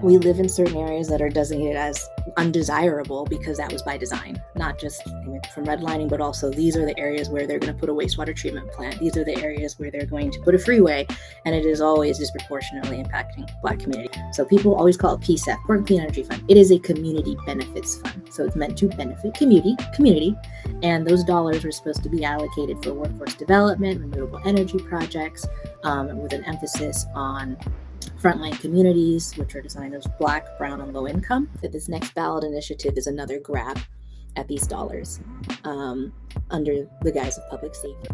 we live in certain areas that are designated as undesirable because that was by design, not just from redlining, but also these are the areas where they're going to put a wastewater treatment plant. These are the areas where they're going to put a freeway, and it is always disproportionately impacting Black community. So people always call it PCEF, Port and Clean Energy Fund. It is a community benefits fund. So it's meant to benefit community, and those dollars are supposed to be allocated for workforce development, renewable energy projects, with an emphasis on frontline communities, which are designed as Black, brown, and low income. That this next ballot initiative is another grab at these dollars under the guise of public safety.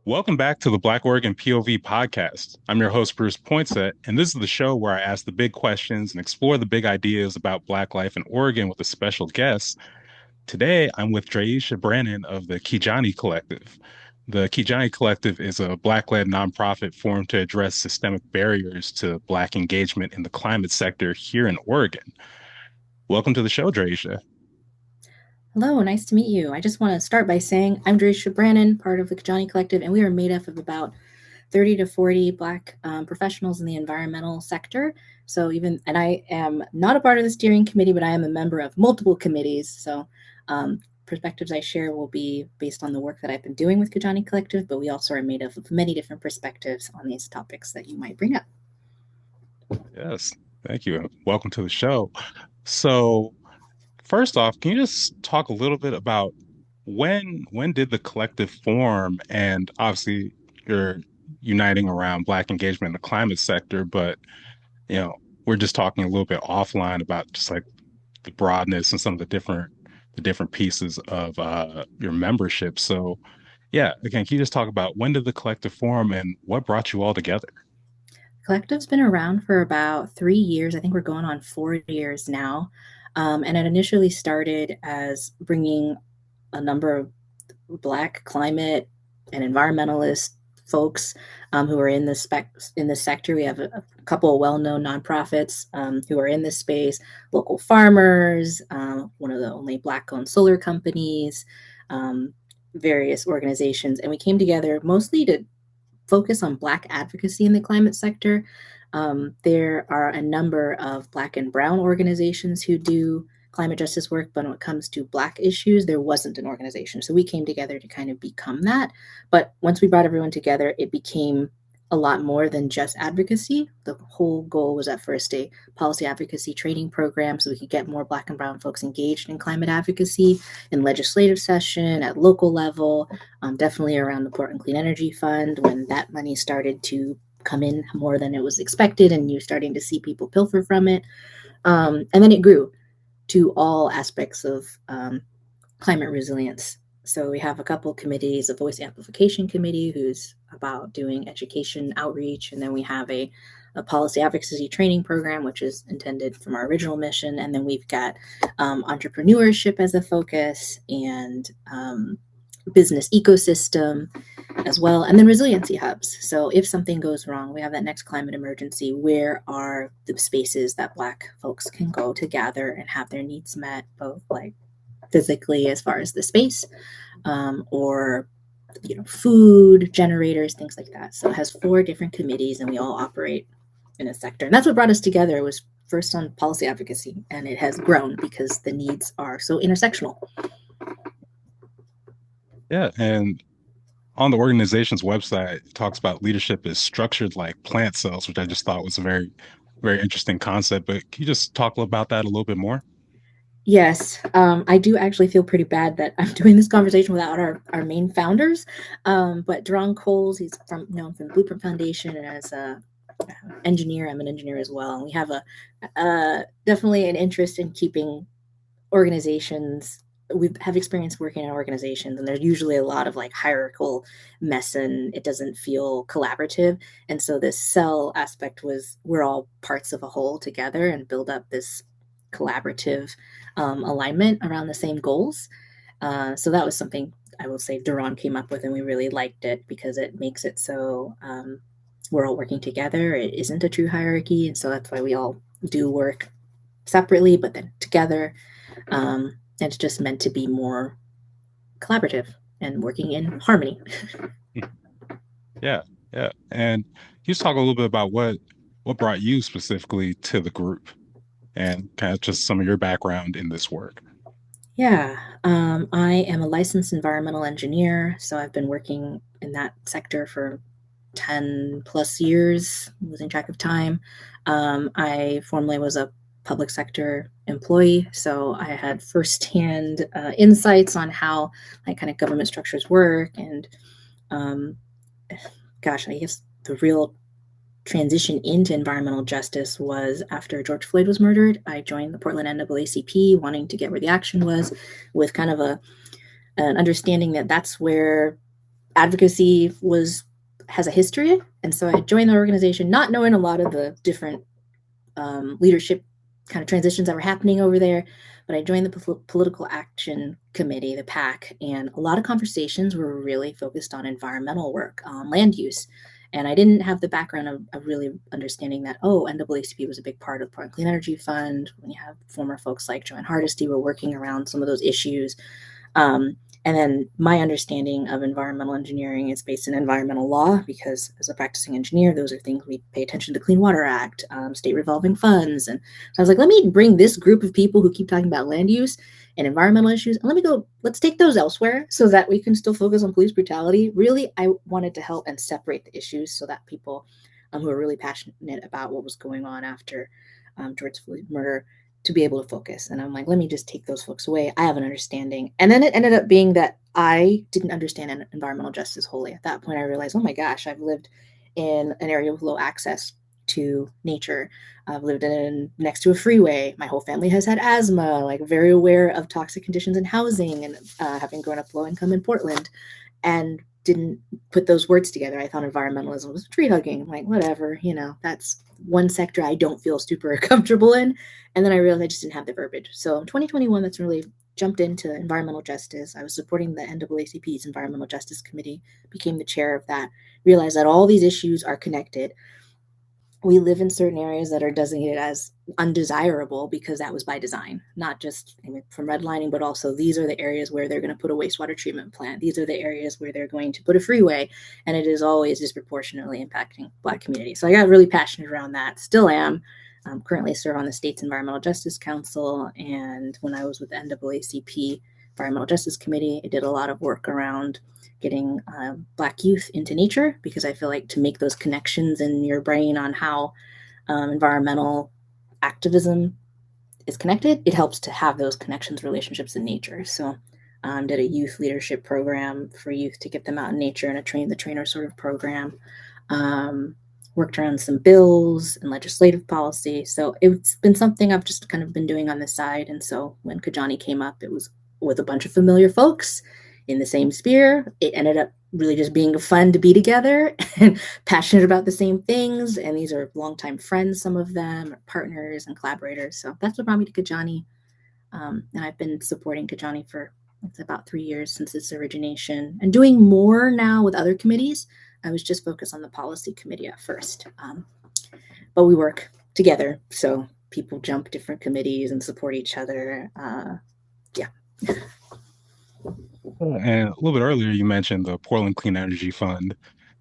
Welcome back to the Black Oregon POV podcast. I'm your host, Bruce Poinsett, and this is the show where I ask the big questions and explore the big ideas about Black life in Oregon with a special guest. Today, I'm with Brannon of the Kijani Collective. The Kijani Collective is a Black-led nonprofit formed to address systemic barriers to Black engagement in the climate sector here in Oregon. Welcome to the show, Draisha. Hello, nice to meet you. I just want to start by saying I'm Draisha Brannon, part of the Kijani Collective, and we are made up of about 30 to 40 Black professionals in the environmental sector. And I am not a part of the steering committee, but I am a member of multiple committees. So perspectives I share will be based on the work that I've been doing with Kijani Collective, but we also are made up of many different perspectives on these topics that you might bring up. Yes, thank you. Welcome to the show. So, first off, can you just talk a little bit about when did the collective form? And obviously, you're uniting around Black engagement in the climate sector, but we're just talking a little bit offline about just like the broadness and some of the different pieces of your membership. So, yeah, again, can you just talk about when did the collective form and what brought you all together? Collective's been around for about 3 years. I think we're going on 4 years now. And it initially started as bringing a number of Black climate and environmentalist folks who are in this sector. We have a couple of well-known nonprofits who are in this space, local farmers, one of the only Black-owned solar companies, various organizations. And we came together mostly to focus on Black advocacy in the climate sector. There are a number of Black and brown organizations who do climate justice work, but when it comes to Black issues, there wasn't an organization. So we came together to kind of become that. But once we brought everyone together, it became a lot more than just advocacy. The whole goal was at first a policy advocacy training program so we could get more Black and brown folks engaged in climate advocacy in legislative session at local level, definitely around the Port and Clean Energy Fund when that money started to come in more than it was expected and you're starting to see people pilfer from it. And then it grew to all aspects of climate resilience. So we have a couple of committees, a voice amplification committee who's about doing education outreach. And then we have a policy advocacy training program, which is intended from our original mission. And then we've got entrepreneurship as a focus and business ecosystem as well. And then resiliency hubs. So if something goes wrong, we have that next climate emergency, where are the spaces that Black folks can go to gather and have their needs met, both like physically as far as the space or food generators, things like that. So it has 4 different committees and we all operate in a sector. And that's what brought us together. It was first on policy advocacy, and it has grown because the needs are so intersectional. Yeah, and on the organization's website, it talks about leadership is structured like plant cells, which I just thought was a very, very interesting concept. But can you just talk about that a little bit more? Yes, I do actually feel pretty bad that I'm doing this conversation without our main founders. But Deron Coles, he's known from Blueprint Foundation, and as a engineer, I'm an engineer as well. And we have definitely an interest in keeping organizations. We have experience working in organizations, and there's usually a lot of like hierarchical mess, and it doesn't feel collaborative. And so this cell aspect was we're all parts of a whole together and build up this collaborative alignment around the same goals. So that was something I will say Deron came up with, and we really liked it because it makes it so we're all working together. It isn't a true hierarchy, and so that's why we all do work separately, but then together. It's just meant to be more collaborative and working in harmony. Yeah. Yeah. And can you just talk a little bit about what brought you specifically to the group and kind of just some of your background in this work? Yeah, I am a licensed environmental engineer, so I've been working in that sector for 10 plus years, losing track of time. I formerly was a public sector employee, so I had firsthand insights on how like kind of government structures work. And um, gosh, I guess the real transition into environmental justice was after George Floyd was murdered. I joined the Portland NAACP, wanting to get where the action was, with kind of an understanding that that's where advocacy was has a history. And so I joined the organization, not knowing a lot of the different leadership kind of transitions that were happening over there. But I joined the Political Action Committee, the PAC, and a lot of conversations were really focused on environmental work, land use. And I didn't have the background of really understanding that, oh, NAACP was a big part of the Portland Clean Energy Fund. When you have former folks like Joanne Hardesty were working around some of those issues. Um, and then my understanding of environmental engineering is based in environmental law because as a practicing engineer, those are things we pay attention to: Clean Water Act, state revolving funds. And so I was like, let me bring this group of people who keep talking about land use and environmental issues, and let's take those elsewhere so that we can still focus on police brutality. Really, I wanted to help and separate the issues so that people who are really passionate about what was going on after George Floyd's murder to be able to focus. And I'm like, let me just take those folks away. I have an understanding. And then it ended up being that I didn't understand environmental justice wholly. At that point, I realized, oh my gosh, I've lived in an area with low access to nature. I've lived in next to a freeway. My whole family has had asthma, like very aware of toxic conditions in housing and having grown up low income in Portland and didn't put those words together. I thought environmentalism was tree hugging. I'm like, whatever, that's one sector I don't feel super comfortable in. And then I realized I just didn't have the verbiage. So in 2021, that's really jumped into environmental justice. I was supporting the NAACP's Environmental Justice Committee, became the chair of that, realized that all these issues are connected. We live in certain areas that are designated as undesirable because that was by design, not just from redlining, but also these are the areas where they're going to put a wastewater treatment plant. These are the areas where they're going to put a freeway, and it is always disproportionately impacting Black communities. So I got really passionate around that. Still am. Currently serve on the state's Environmental Justice Council, and when I was with the NAACP Environmental Justice Committee, I did a lot of work around getting Black youth into nature because I feel like to make those connections in your brain on how environmental activism is connected, it helps to have those connections, relationships in nature. So did a youth leadership program for youth to get them out in nature and a the trainer sort of program. Um, Worked around some bills and legislative policy. So it's been something I've just kind of been doing on the side. And so when Kijani came up, it was with a bunch of familiar folks in the same sphere. It ended up really just being fun to be together and passionate about the same things. And these are longtime friends, some of them, partners and collaborators. So that's what brought me to Kijani. And I've been supporting Kijani for it's about 3 years since its origination and doing more now with other committees. I was just focused on the policy committee at first, but we work together. So people jump different committees and support each other. Yeah. And a little bit earlier, you mentioned the Portland Clean Energy Fund,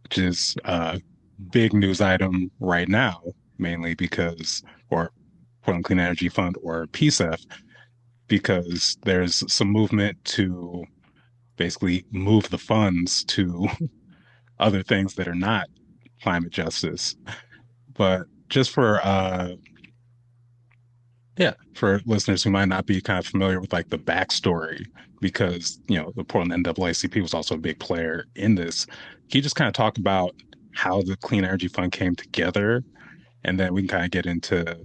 which is a big news item right now, mainly because, or Portland Clean Energy Fund or PCEF, because there's some movement to basically move the funds to other things that are not climate justice. But just for yeah, for listeners who might not be kind of familiar with like the backstory, because the Portland NAACP was also a big player in this. Can you just kind of talk about how the Clean Energy Fund came together, and then we can kind of get into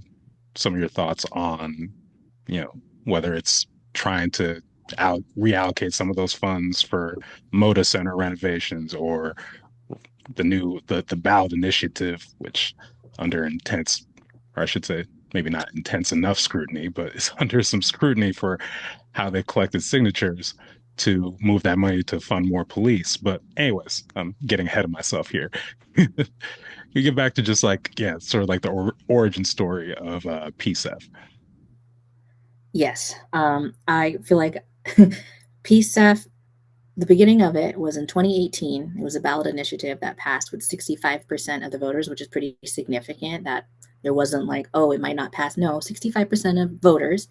some of your thoughts on, whether it's trying to out reallocate some of those funds for Moda Center renovations or the ballot initiative, which under intense, or I should say, maybe not intense enough scrutiny, but it's under some scrutiny for how they collected signatures to move that money to fund more police. But anyways, I'm getting ahead of myself here. You get back to just like, yeah, sort of like the origin story of PCEF. Yes. I feel like PCEF the beginning of it was in 2018. It was a ballot initiative that passed with 65% of the voters, which is pretty significant. That there wasn't like, oh, it might not pass. No, 65% of voters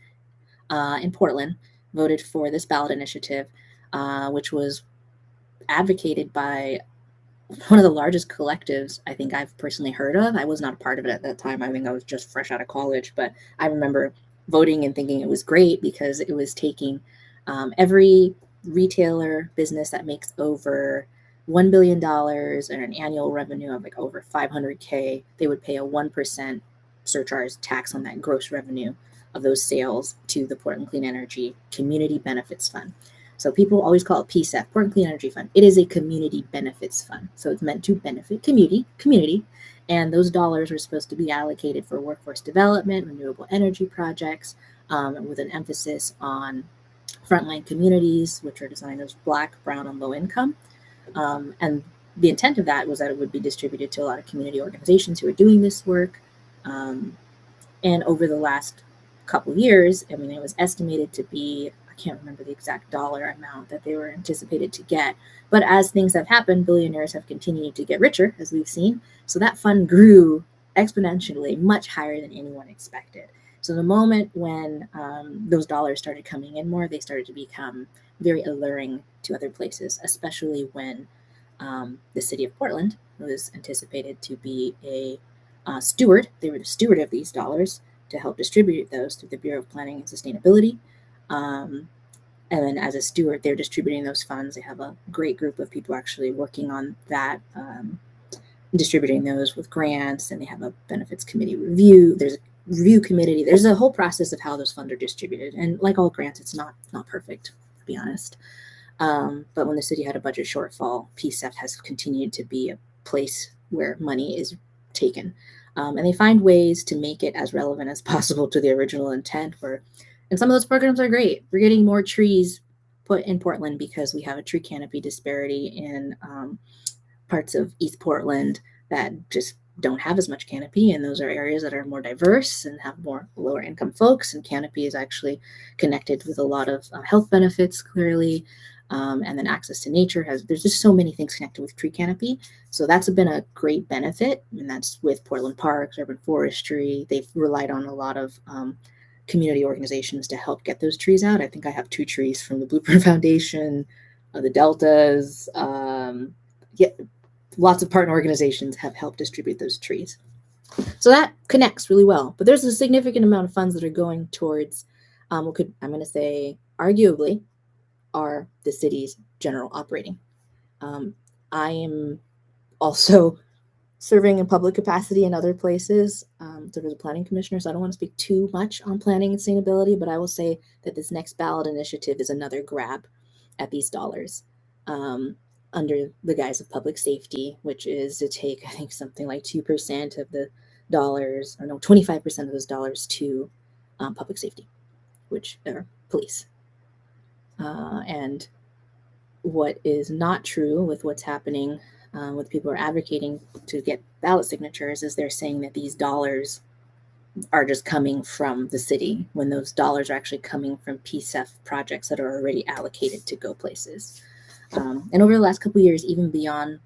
in Portland voted for this ballot initiative, which was advocated by one of the largest collectives I think I've personally heard of. I was not a part of it at that time. I think I was just fresh out of college, but I remember voting and thinking it was great because it was taking every retailer business that makes over $1 billion and an annual revenue of like over 500K, they would pay a 1% surcharge tax on that gross revenue of those sales to the Portland Clean Energy Community Benefits Fund. So people always call it PCEF, Portland Clean Energy Fund. It is a community benefits fund. So it's meant to benefit community. And those dollars are supposed to be allocated for workforce development, renewable energy projects, with an emphasis on frontline communities, which are designed as Black, Brown, and low income. And the intent of that was that it would be distributed to a lot of community organizations who are doing this work. Um, and over the last couple of years, I mean, it was estimated to be, I can't remember the exact dollar amount that they were anticipated to get. But as things have happened, billionaires have continued to get richer, as we've seen. So that fund grew exponentially, much higher than anyone expected. So the moment when those dollars started coming in more, they started to become very alluring to other places, especially when the city of Portland was anticipated to be a steward. They were the steward of these dollars to help distribute those through the Bureau of Planning and Sustainability. Um, and then as a steward, they're distributing those funds. They have a great group of people actually working on that, distributing those with grants, and they have a benefits committee review. There's a review committee. There's a whole process of how those funds are distributed. And like all grants, it's not perfect, to be honest. But when the city had a budget shortfall, PCEF has continued to be a place where money is taken. And they find ways to make it as relevant as possible to the original intent. And some of those programs are great. We're getting more trees put in Portland because we have a tree canopy disparity in parts of East Portland that just don't have as much canopy, and those are areas that are more diverse and have more lower income folks, and canopy is actually connected with a lot of health benefits, clearly. And then access to nature there's just so many things connected with tree canopy. So that's been a great benefit, and that's with Portland Parks, urban forestry. They've relied on a lot of community organizations to help get those trees out. I think I have 2 trees from the Blueprint Foundation, the Deltas. Yeah, lots of partner organizations have helped distribute those trees. So that connects really well. But there's a significant amount of funds that are going towards, I'm going to say, arguably, are the city's general operating. I am also serving in public capacity in other places. So as a planning commissioner, so I don't want to speak too much on planning and sustainability, but I will say that this next ballot initiative is another grab at these dollars, under the guise of public safety, which is to take, I think, something like 2% of the dollars, or no, 25% of those dollars to public safety, which are police. And what is not true with what's happening with people who are advocating to get ballot signatures is they're saying that these dollars are just coming from the city when those dollars are actually coming from PCEF projects that are already allocated to go places. And over the last couple of years, even beyond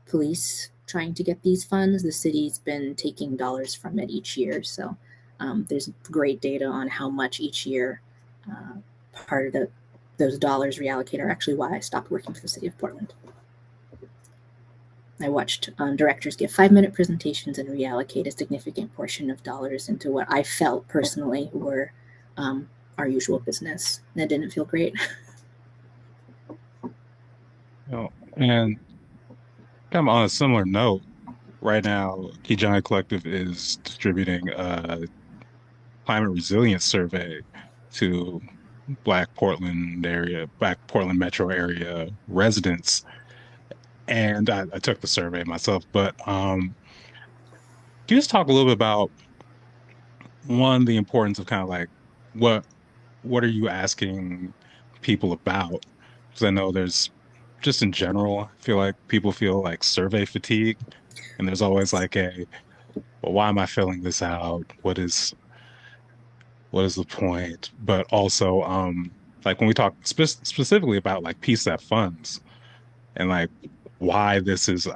police trying to get these funds, the city's been taking dollars from it each year. So there's great data on how much each year part of those dollars reallocated are actually why I stopped working for the city of Portland. I watched directors give 5-minute presentations and reallocate a significant portion of dollars into what I felt personally were our usual business. That didn't feel great. And kind of on a similar note, right now, Kijani Collective is distributing a climate resilience survey to Black Portland metro area residents. And I took the survey myself, but can you just talk a little bit about one, the importance of kind of like what what are you asking people about? Because I know there's just in general, I feel like people feel like survey fatigue, and there's always like well, why am I filling this out? What is the point? But also, like when we talk specifically about like PCEF funds and like why this is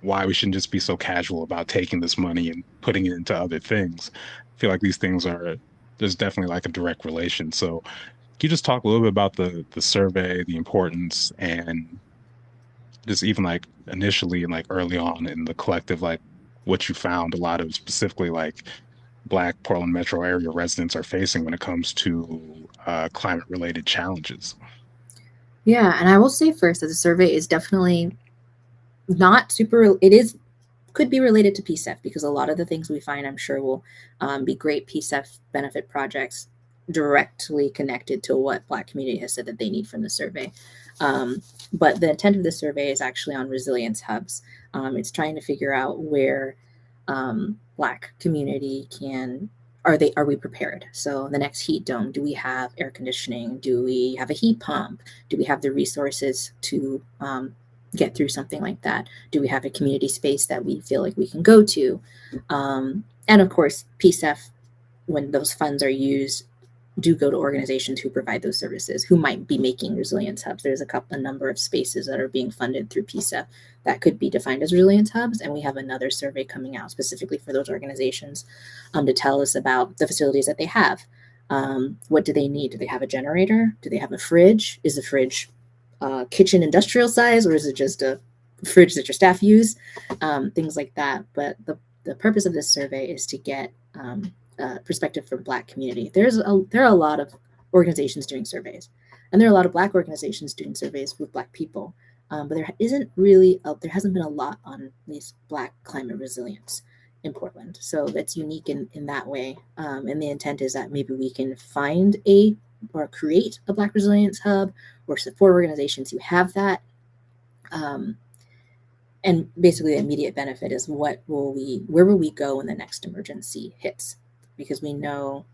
why we shouldn't just be so casual about taking this money and putting it into other things. I feel like these things are there's definitely like a direct relation. So can you just talk a little bit about the survey, the importance, and just even like initially and like early on in the collective, like what you found a lot of specifically like Black Portland metro area residents are facing when it comes to climate related challenges. Yeah, and I will say first that the survey is definitely not super. It is could be related to PCEF because a lot of the things we find, I'm sure, will be great PCEF benefit projects directly connected to what Black community has said that they need from the survey. Um, but the intent of the survey is actually on resilience hubs. It's trying to figure out where Black community can are we prepared? So the next heat dome, do we have air conditioning? Do we have a heat pump? Do we have the resources to get through something like that? Do we have a community space that we feel like we can go to? And of course, PCEF, when those funds are used, do go to organizations who provide those services, who might be making resilience hubs. There's a number of spaces that are being funded through PCEF that could be defined as resilience hubs, and we have another survey coming out specifically for those organizations to tell us about the facilities that they have. What do they need? Do they have a generator? Do they have a fridge? Is the fridge kitchen industrial size, or is it just a fridge that your staff use? Things like that. But the purpose of this survey is to get perspective from Black community. There are a lot of organizations doing surveys, and there are a lot of Black organizations doing surveys with Black people. But there hasn't been a lot on these Black climate resilience in Portland. So that's unique in that way. And the intent is that maybe we can find a or create a Black resilience hub or support organizations who have that. Um, and basically, the immediate benefit is where will we go when the next emergency hits? Because we know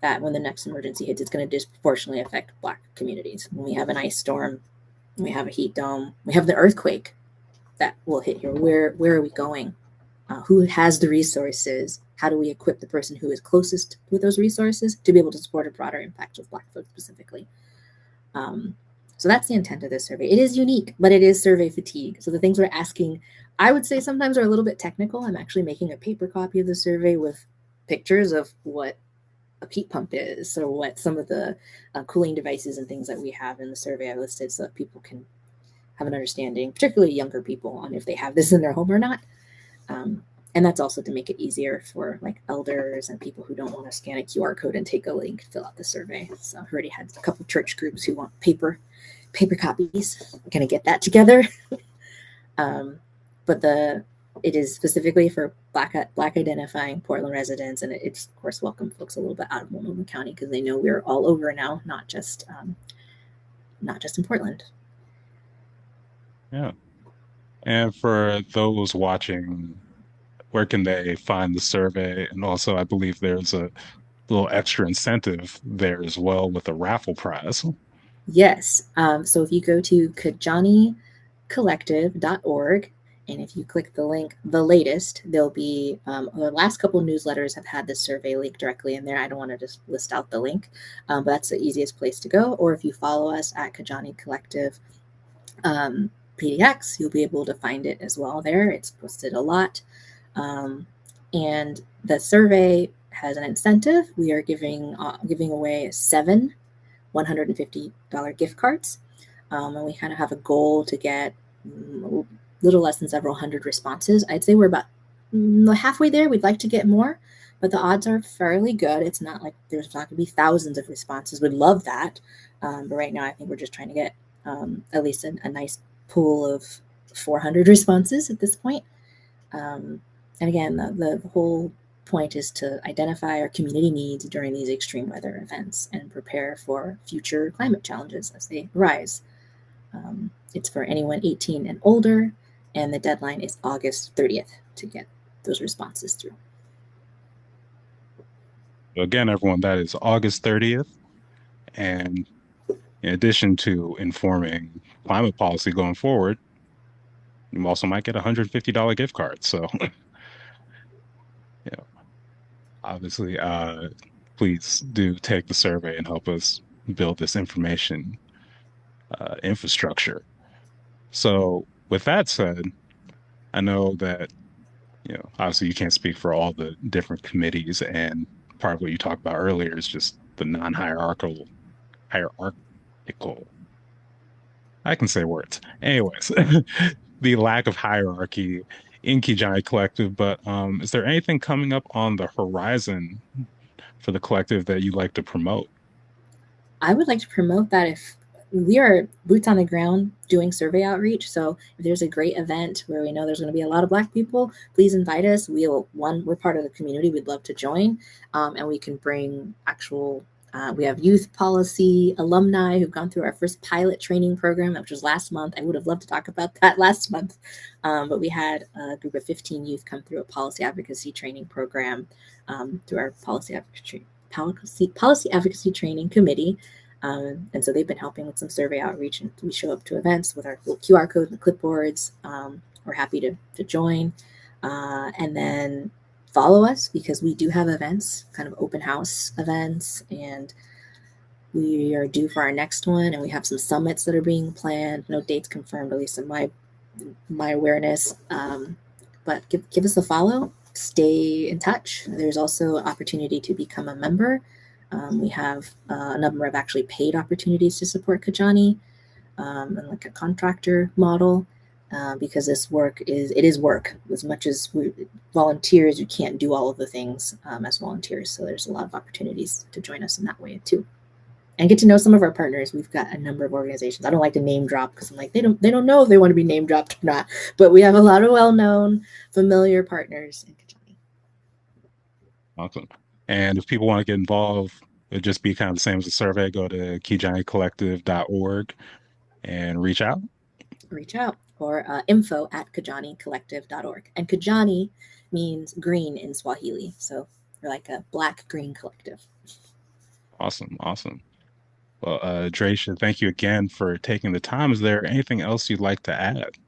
that when the next emergency hits, it's going to disproportionately affect Black communities. When we have an ice storm, we have a heat dome, we have the earthquake that will hit here. Where are we going? Who has the resources? How do we equip the person who is closest with those resources to be able to support a broader impact of Black folks specifically? Um, so that's the intent of this survey. It is unique, but it is survey fatigue. So the things we're asking, I would say sometimes are a little bit technical. I'm actually making a paper copy of the survey with pictures of what a heat pump is or what some of the cooling devices and things that we have in the survey I listed so that people can have an understanding, particularly younger people, on if they have this in their home or not. Um, and that's also to make it easier for like elders and people who don't want to scan a QR code and take a link, fill out the survey. So I've already had a couple church groups who want paper copies. I'm gonna get that together. Um, but the it is specifically for black identifying Portland residents, and it's of course welcome folks a little bit out of Multnomah County because they know we're all over now, not just in Portland. Yeah. And for those watching, where can they find the survey? And also, I believe there's a little extra incentive there as well with a raffle prize. Yes. So if you go to kijanicollective.org, and if you click the link, the latest, there'll be the last couple of newsletters have had the survey link directly in there. I don't want to just list out the link, but that's the easiest place to go. Or if you follow us at Kijani Collective PDX, you'll be able to find it as well there. It's posted a lot. Um, and the survey has an incentive. We are giving away 7 $150 gift cards. And we kind of have a goal to get a little less than several hundred responses. I'd say we're about halfway there. We'd like to get more, but the odds are fairly good. It's not like there's not going to be thousands of responses. We'd love that. But right now, I think we're just trying to get at least a nice pool of 400 responses at this point. And again, the whole point is to identify our community needs during these extreme weather events and prepare for future climate challenges as they arise. It's for anyone 18 and older, and the deadline is August 30th to get those responses through. Again, everyone, that is August 30th. And in addition to informing climate policy going forward, you also might get a $150 gift card. So, yeah, obviously, please do take the survey and help us build this information infrastructure. So, with that said, I know that, obviously you can't speak for all the different committees, and part of what you talked about earlier is just the hierarchical. I can say words. Anyways, the lack of hierarchy in Kijani Collective, but is there anything coming up on the horizon for the collective that you'd like to promote? I would like to promote that if we are boots on the ground doing survey outreach. So if there's a great event where we know there's going to be a lot of Black people, please invite us. We're part of the community. We'd love to join, and we can bring actual. We have youth policy alumni who've gone through our first pilot training program, which was last month. I would have loved to talk about that last month, but we had a group of 15 youth come through a policy advocacy training program through our policy advocacy training committee. And so they've been helping with some survey outreach, and we show up to events with our little QR code and clipboards. We're happy to join. And then follow us because we do have events, kind of open house events, and we are due for our next one. And we have some summits that are being planned. No dates confirmed, at least in my awareness. But give us a follow. Stay in touch. There's also opportunity to become a member. We have a number of actually paid opportunities to support Kijani, and like a contractor model, because this work is work. As much as we volunteers, you can't do all of the things as volunteers. So there's a lot of opportunities to join us in that way too, and get to know some of our partners. We've got a number of organizations. I don't like to name drop because I'm like they don't know if they want to be name dropped or not. But we have a lot of well known, familiar partners in Kijani. Awesome. And if people want to get involved, it'd just be kind of the same as the survey. Go to kijanicollective.org and reach out. Reach out, or info@kijanicollective.org. And Kijani means green in Swahili. So we're like a black green collective. Awesome. Awesome. Well, Dracia, thank you again for taking the time. Is there anything else you'd like to add?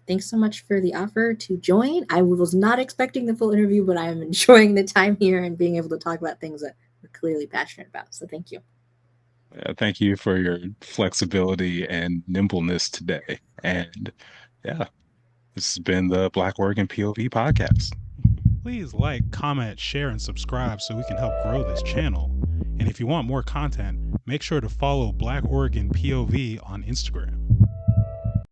Thanks so much for the offer to join. I was not expecting the full interview, but I am enjoying the time here and being able to talk about things that we're clearly passionate about. So thank you. Thank you for your flexibility and nimbleness today. And yeah, this has been the Black Oregon POV podcast. Please like, comment, share, and subscribe so we can help grow this channel. And if you want more content, make sure to follow Black Oregon POV on Instagram.